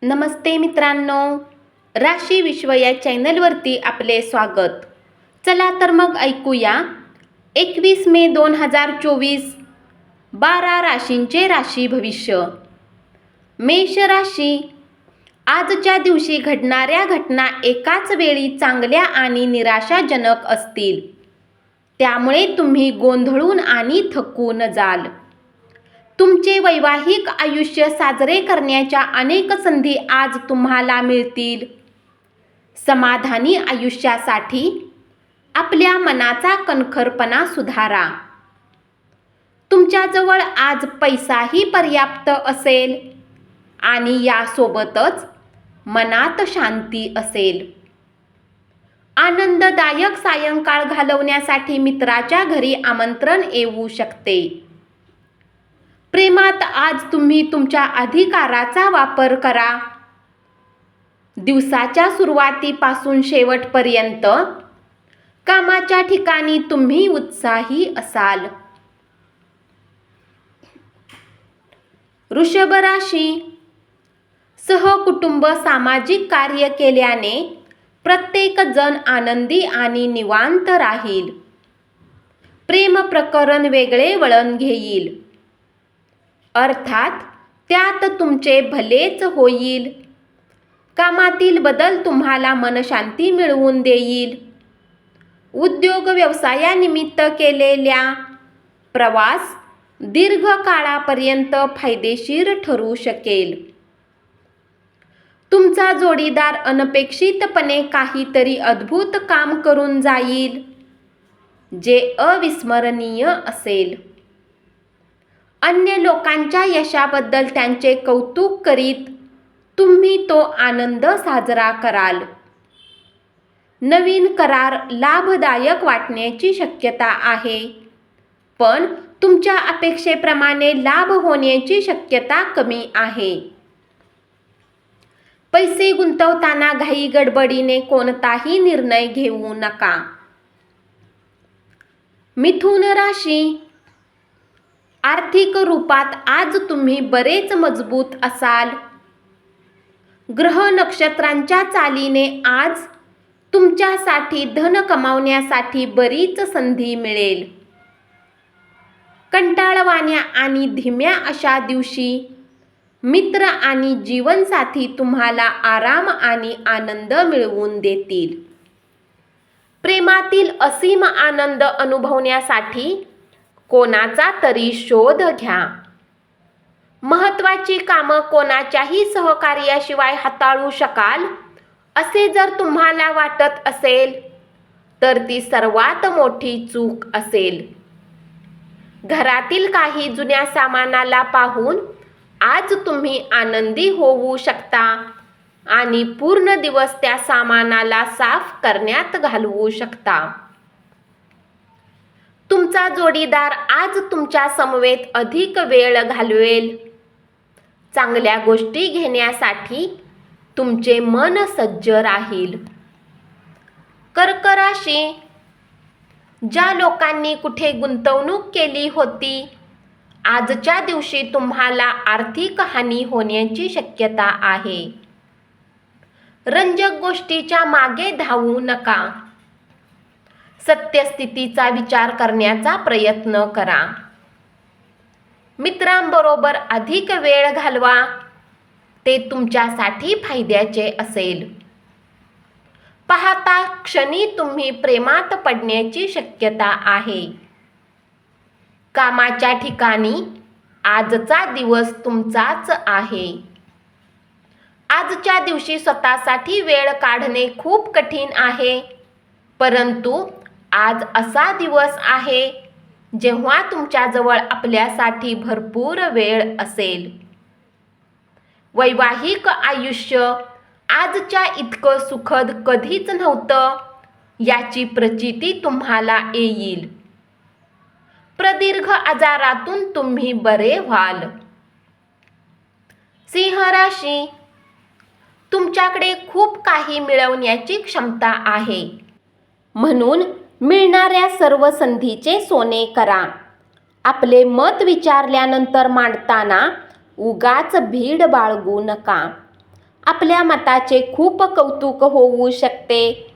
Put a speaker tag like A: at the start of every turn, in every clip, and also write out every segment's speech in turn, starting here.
A: नमस्ते मित्रांनो, राशी विश्व या चॅनलवरती आपले स्वागत. चला तर मग ऐकूया 21 मे 2024 12 राशींचे राशी भविष्य. मेष राशी, आजच्या दिवशी घडणाऱ्या घटना एकाच वेळी चांगल्या आणि निराशाजनक असतील. त्यामुळे तुम्ही गोंधळून आणि थकून जाल. तुमचे वैवाहिक आयुष्य साजरे करण्याच्या अनेक संधी आज तुम्हाला मिळतील. समाधानी आयुष्यासाठी आपल्या मनाचा कणखरपणा सुधारा. तुमच्याजवळ आज पैसाही पर्याप्त असेल आणि यासोबतच मनात शांती असेल. आनंददायक सायंकाळ घालवण्यासाठी मित्राच्या घरी आमंत्रण येऊ शकते. प्रेमात आज तुम्ही तुमच्या अधिकाराचा वापर करा. दिवसाच्या सुरुवातीपासून शेवटपर्यंत कामाच्या ठिकाणी तुम्ही उत्साही असाल. वृषभ राशी, सहकुटुंब सामाजिक कार्य केल्याने प्रत्येक जण आनंदी आणि निवांत राहील. प्रेम प्रकरण वेगळे वळण घेईल. अर्थात त्यात तुमचे भलेच होईल. कामातील बदल तुम्हाला मनशांती मिळवून देईल. उद्योग व्यवसायानिमित्त केलेल्या प्रवास दीर्घ काळापर्यंत फायदेशीर ठरू शकेल. तुमचा जोडीदार अनपेक्षितपणे काहीतरी अद्भुत काम करून जाईल, जे अविस्मरणीय असेल. अन्य लोकांच्या यशाबद्दल त्यांचे कौतुक करीत तुम्ही तो आनंद साजरा कराल. नवीन करार लाभदायक वाटण्याची शक्यता आहे, पण तुमच्या अपेक्षेप्रमाणे लाभ होण्याची शक्यता कमी आहे. पैसे गुंतवताना घाई गडबडीने कोणताही निर्णय घेऊ नका. मिथुन राशी, आर्थिक रूपात आज तुम्ही बरेच मजबूत असाल. ग्रह नक्षत्रांच्या चालीने आज तुमच्यासाठी धन कमावण्यासाठी बरीच संधी मिळेल. कंटाळवाण्या आणि धीम्या अशा दिवशी मित्र आणि जीवनसाथी तुम्हाला आराम आणि आनंद मिळवून देतील. प्रेमातील असीम आनंद अनुभवण्यासाठी कोणाचा तरी शोध घ्या. महत्त्वाची कामं कोणाच्याही सहकार्याशिवाय हाताळू शकाल असे जर तुम्हाला वाटत असेल तर ती सर्वात मोठी चूक असेल. घरातील काही जुन्या सामानाला पाहून आज तुम्ही आनंदी होऊ शकता आणि पूर्ण दिवस त्या सामानाला साफ करण्यात घालवू शकता. तुमचा जोडीदार आज तुमच्या समवेत अधिक वेळ घालवेल. चांगल्या गोष्टी घेण्यासाठी तुमचे मन सज्ज राहील. कर्क राशी, ज्या लोकांनी कुठे गुंतवणूक केली होती, आजच्या दिवशी तुम्हाला आर्थिक हानी होण्याची शक्यता आहे. रंजक गोष्टीच्या मागे धावू नका. सत्यस्थितीचा विचार करण्याचा प्रयत्न करा. मित्रांबरोबर अधिक वेळ घालवा, ते तुमच्यासाठी फायद्याचे असेल. पाहता क्षणी तुम्ही प्रेमात पडण्याची शक्यता आहे. कामाच्या ठिकाणी आजचा दिवस तुमचाच आहे. आजच्या दिवशी स्वतःसाठी वेळ काढणे खूप कठीण आहे, परंतु आज असा दिवस आहे जेव्हा तुमच्याजवळ आपल्यासाठी भरपूर वेळ असेल. वैवाहिक आयुष्य आजच्या इतकं सुखद कधीच नव्हतं याची प्रचिती तुम्हाला येईल. प्रदीर्घ आजारातून तुम्ही बरे व्हाल. सिंह राशी, तुमच्याकडे खूप काही मिळवण्याची क्षमता आहे, म्हणून मिळणाऱ्या सर्व संधीचे सोने करा. आपले मत विचारल्यानंतर मांडताना उगाच भीड बाळगू नका. आपल्या मताचे खूप कौतुक होऊ शकते.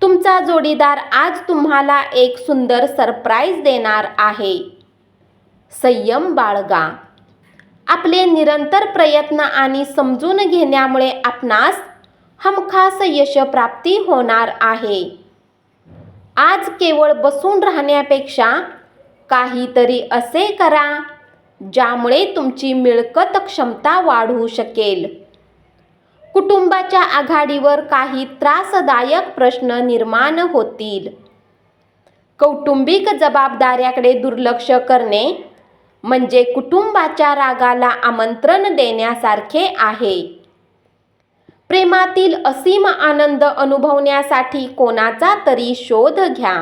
A: तुमचा जोडीदार आज तुम्हाला एक सुंदर सरप्राईज देणार आहे. संयम बाळगा. आपले निरंतर प्रयत्न आणि समजून घेण्यामुळे आपणास हमखास यशप्राप्ती होणार आहे. आज केवळ बसून राहण्यापेक्षा काहीतरी असे करा ज्यामुळे तुमची मिळकत क्षमता वाढू शकेल. कुटुंबाच्या आघाडीवर काही त्रासदायक प्रश्न निर्माण होतील. कौटुंबिक जबाबदाऱ्याकडे दुर्लक्ष करणे म्हणजे कुटुंबाच्या रागाला आमंत्रण देण्यासारखे आहे. प्रेमातील असीम आनंद अनुभवण्यासाठी कोणाचा तरी शोध घ्या.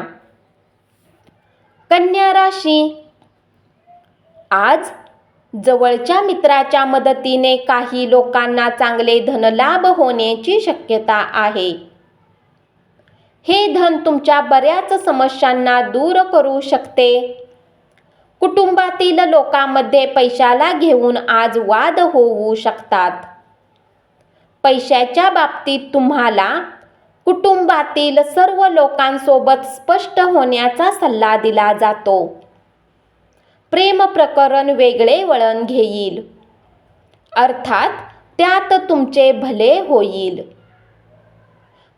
A: कन्या राशी, आज जवळच्या मित्राच्या मदतीने काही लोकांना चांगले धनलाभ होण्याची शक्यता आहे. हे धन तुमच्या बऱ्याच समस्यांना दूर करू शकते. कुटुंबातील लोकांमध्ये पैशाला घेऊन आज वाद होऊ शकतात. पैशाच्या बाबतीत तुम्हाला कुटुंबातील सर्व लोकांसोबत स्पष्ट होण्याचा सल्ला दिला जातो. प्रेम प्रकरण वेगळे वळण घेईल, अर्थात त्यात तुमचे भले होईल.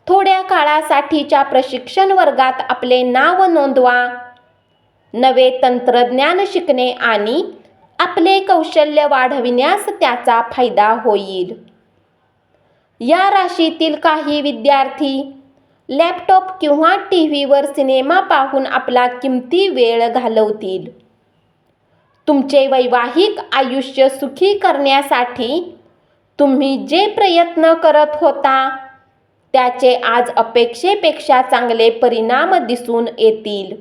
A: थोड्या काळासाठीच्या प्रशिक्षण वर्गात आपले नाव नोंदवा. नवे तंत्रज्ञान शिकणे आणि आपले कौशल्य वाढविण्यास त्याचा फायदा होईल. या राशीतील काही विद्यार्थी लॅपटॉप किंवा टीव्हीवर सिनेमा पाहून आपला किमती वेळ घालवतील. तुमचे वैवाहिक आयुष्य सुखी करण्यासाठी तुम्ही जे प्रयत्न करत होता त्याचे आज अपेक्षेपेक्षा चांगले परिणाम दिसून येतील.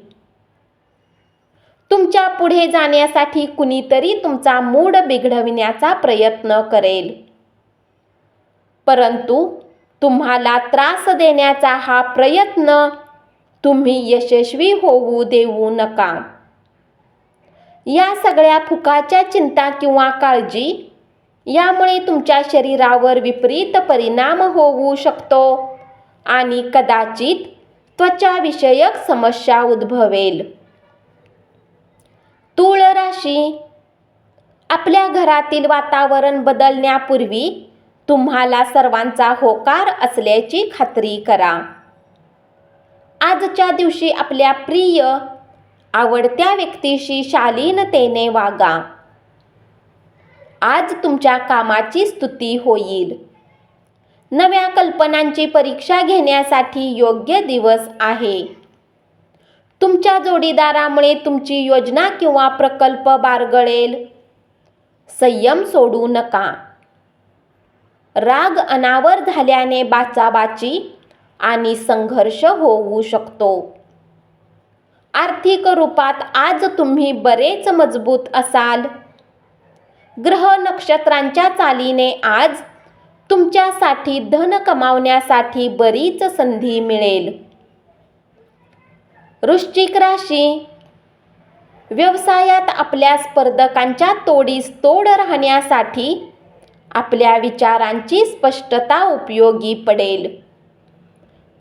A: तुमच्या पुढे जाण्यासाठी कुणीतरी तुमचा मूड बिघडविण्याचा प्रयत्न करेल, परंतु तुम्हाला त्रास देण्याचा हा प्रयत्न तुम्ही यशस्वी होऊ देऊ नका. या सगळ्या फुकाच्या चिंता किंवा काळजी यामुळे तुमच्या शरीरावर विपरीत परिणाम होऊ शकतो आणि कदाचित त्वचाविषयक समस्या उद्भवेल. तूळ राशी, आपल्या घरातील वातावरण बदलण्यापूर्वी तुम्हाला सर्वांचा होकार असल्याची खात्री करा. आजच्या दिवशी आपल्या प्रिय आवडत्या व्यक्तीशी शालीनतेने वागा. आज तुमच्या कामाची स्तुती होईल. नव्या कल्पनांची परीक्षा घेण्यासाठी योग्य दिवस आहे. तुमच्या जोडीदारामुळे तुमची योजना किंवा प्रकल्प बारगळेल. संयम सोडू नका. राग अनावर झाल्याने बाचाबाची आणि संघर्ष होऊ शकतो. आर्थिक रूपात आज तुम्ही बरेच मजबूत असाल. ग्रह नक्षत्रांच्या चालीने आज तुमच्यासाठी धन कमावण्यासाठी बरीच संधी मिळेल. वृश्चिक राशी, व्यवसायात आपल्या स्पर्धकांच्या तोडीस तोड राहण्यासाठी आपल्या विचारांची स्पष्टता उपयोगी पडेल.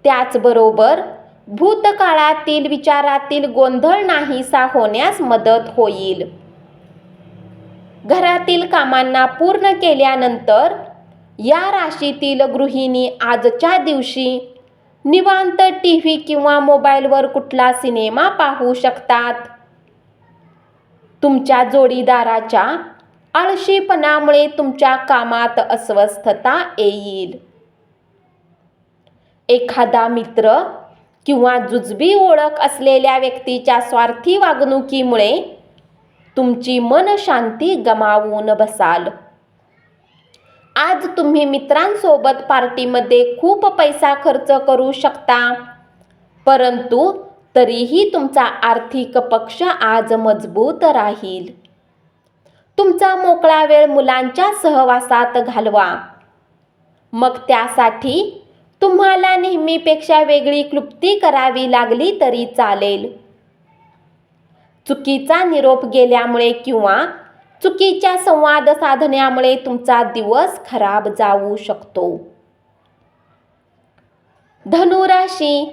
A: त्याचबरोबर भूतकाळातील विचारातील गोंधळ नाहीसा होण्यास मदत होईल. घरातील कामांना पूर्ण केल्यानंतर या राशीतील गृहिणी आजच्या दिवशी निवांत टीव्ही किंवा मोबाईलवर कुठला सिनेमा पाहू शकतात. तुमच्या जोडीदाराच्या आळशीपणामुळे तुमच्या कामात अस्वस्थता येईल. एखादा मित्र किंवा जुजबी ओळख असलेल्या व्यक्तीच्या स्वार्थी वागणुकीमुळे तुमची मनशांती गमावून बसाल. आज तुम्ही मित्रांसोबत पार्टीमध्ये खूप पैसा खर्च करू शकता, परंतु तरीही तुमचा आर्थिक पक्ष आज मजबूत राहील. तुमचा मोकळा वेळ मुलांच्या सहवासात घालवा. मग त्यासाठी तुम्हाला नेहमीपेक्षा वेगळी क्लुप्ती करावी लागली तरी चालेल. चुकीचा निरोप गेल्यामुळे किंवा चुकीच्या संवाद साधण्यामुळे तुमचा दिवस खराब जाऊ शकतो. धनुराशी,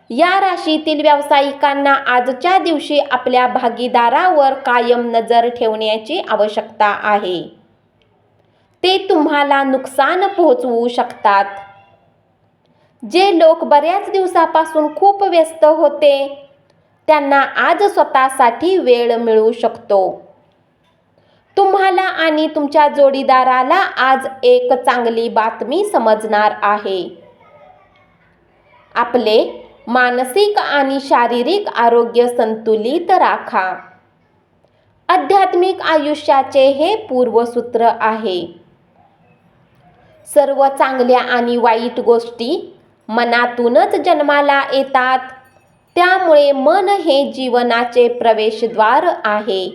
A: या राशीतील व्यावसायिकांना आजच्या दिवशी आपल्या भागीदारावर कायम नजर ठेवण्याची आवश्यकता आहे. ते तुम्हाला नुकसान पोहोचवू शकतात. जे लोक बऱ्याच दिवसापासून खूप व्यस्त होते त्यांना आज स्वतःसाठी वेळ मिळू शकतो. तुम्हाला आणि तुमच्या जोडीदाराला आज एक चांगली बातमी समजणार आहे. आपले मानसिक आणि शारीरिक आरोग्य संतुलित राखा. आध्यात्मिक आयुष्याचे हे पूर्वसूत्र आहे. सर्व चांगल्या आणि वाईट गोष्टी मनातूनच जन्माला येतात. त्यामुळे मन हे जीवनाचे प्रवेशद्वार आहे.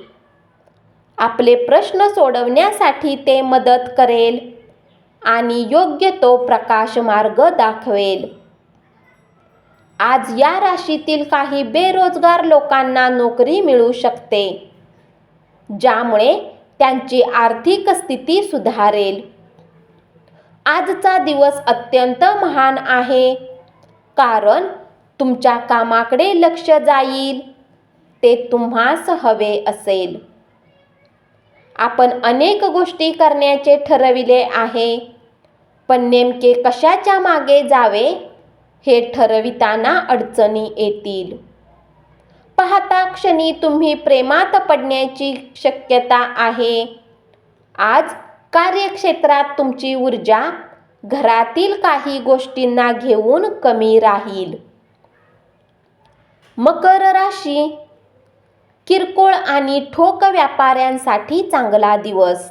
A: आपले प्रश्न सोडवण्यासाठी ते मदत करेल आणि योग्य तो प्रकाश मार्ग दाखवेल. आज या राशीतील काही बेरोजगार लोकांना नोकरी मिळू शकते, ज्यामुळे त्यांची आर्थिक स्थिती सुधारेल. आजचा दिवस अत्यंत महान आहे, कारण तुमच्या कामाकडे लक्ष जाईल ते तुम्हास हवे असेल. आपण अनेक गोष्टी करण्याचे ठरविले आहे, पण नेमके कशाच्या मागे जावे हे ठरविताना अडचणी येतील. पाहता क्षणी तुम्ही प्रेमात पडण्याची शक्यता आहे. आज कार्यक्षेत्रात तुमची ऊर्जा घरातील काही गोष्टींना घेऊन कमी राहील. मकर राशी, किरकोळ आणि ठोक व्यापाऱ्यांसाठी चांगला दिवस.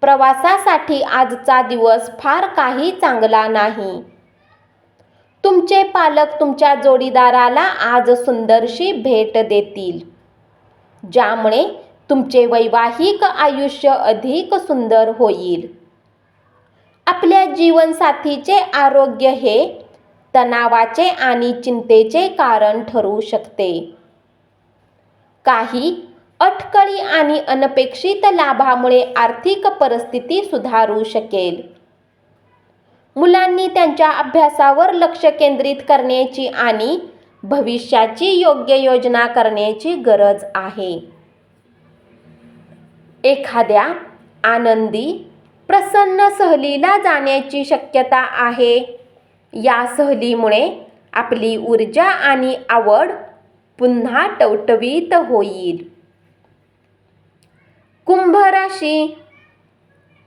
A: प्रवासासाठी आजचा दिवस फार काही चांगला नाही. तुमचे पालक तुमच्या जोडीदाराला आज सुंदरशी भेट देतील, ज्यामुळे तुमचे वैवाहिक आयुष्य अधिक सुंदर होईल. आपल्या जीवनसाथीचे आरोग्य हे तणावाचे आणि चिंतेचे कारण ठरू शकते. काही अटकळी आणि अनपेक्षित लाभामुळे आर्थिक परिस्थिती सुधारू शकेल. मुलांनी त्यांच्या अभ्यासावर लक्ष केंद्रित करण्याची आणि भविष्याची योग्य योजना करण्याची गरज आहे. एखाद्या आनंदी, प्रसन्न सहलीला जाण्याची शक्यता आहे. या सहलीमुळे आपली ऊर्जा आणि आवड पुन्हा टवटवीत होईल. कुंभ राशी,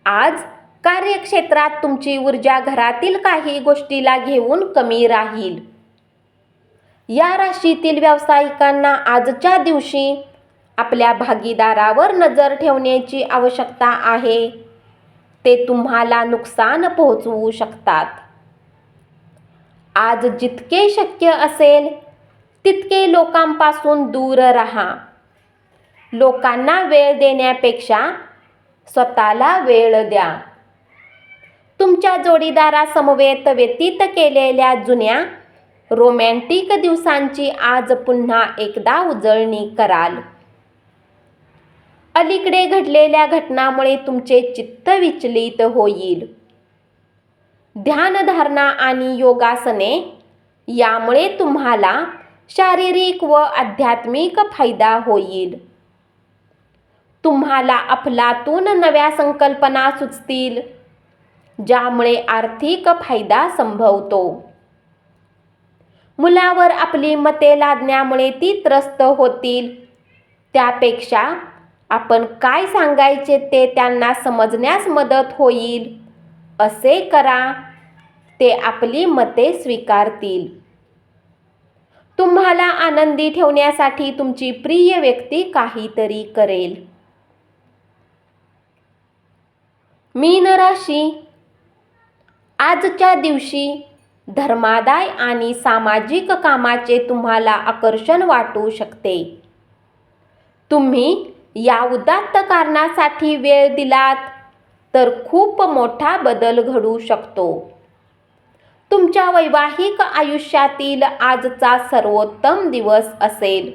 A: आज कार्यक्षेत्रात तुमची ऊर्जा घरातील काही गोष्टीला घेऊन कमी राहील. या राशीतील व्यावसायिकांना आजच्या दिवशी आपल्या भागीदारावर नजर ठेवण्याची आवश्यकता आहे. ते तुम्हाला नुकसान पोहोचवू शकतात. आज जितके शक्य असेल तितके लोकांपासून दूर राहा. लोकांना वेळ देण्यापेक्षा स्वतःला वेळ द्या. तुमच्या जोडीदारासमवेत व्यतीत केलेल्या जुन्या रोमॅन्टिक दिवसांची आज पुन्हा एकदा उजळणी कराल. अलीकडे घडलेल्या घटनांमुळे तुमचे चित्त विचलित होईल. ध्यानधारणा आणि योगासने यामुळे तुम्हाला शारीरिक व आध्यात्मिक फायदा होईल. तुम्हाला अफलातून नव्या संकल्पना सुचतील, ज्यामुळे आर्थिक फायदा संभवतो. मुलावर आपली मते लादण्यामुळे ती त्रस्त होतील. त्यापेक्षा आपण काय सांगायचे ते त्यांना समजण्यास मदत होईल असे करा. ते आपली मते स्वीकारतील. तुम्हाला आनंदी ठेवण्यासाठी तुमची प्रिय व्यक्ती काहीतरी करेल. मीन राशी, आजच्या दिवशी धर्मादाय आणि सामाजिक कामाचे तुम्हाला आकर्षण वाटू शकते. तुम्ही या उदात्त कारणासाठी वेळ दिलात तर खूप मोठा बदल घडू शकतो. तुमच्या वैवाहिक आयुष्यातील आजचा सर्वोत्तम दिवस असेल.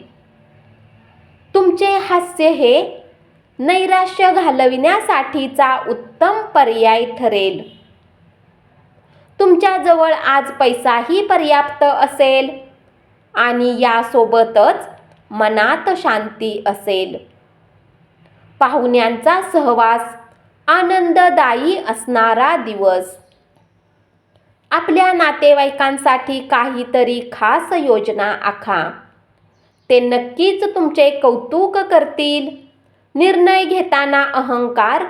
A: तुमचे हास्य हे नैराश्य घालविण्यासाठीचा उत्तम पर्याय ठरेल. तुमच्याजवळ आज पैसाही पर्याप्त असेल आणि यासोबतच मनात शांती असेल. पाहुण्यांचा सहवास आनंददायी असणारा दिवस. आपल्या नातेवाईकांसाठी काहीतरी खास योजना आखा. ते नक्कीच तुमचे कौतुक करतील. निर्णय घेताना अहंकार,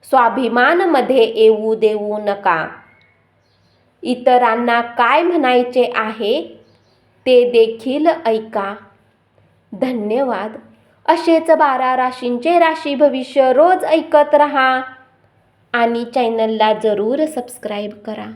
A: स्वाभिमानामध्ये येऊ देऊ नका. इतरांना काय म्हणायचे आहे ते देखील ऐका. धन्यवाद. असेच 12 राशींचे राशी भविष्य रोज ऐकत रहा आणि चॅनलला जरूर सबस्क्राईब करा.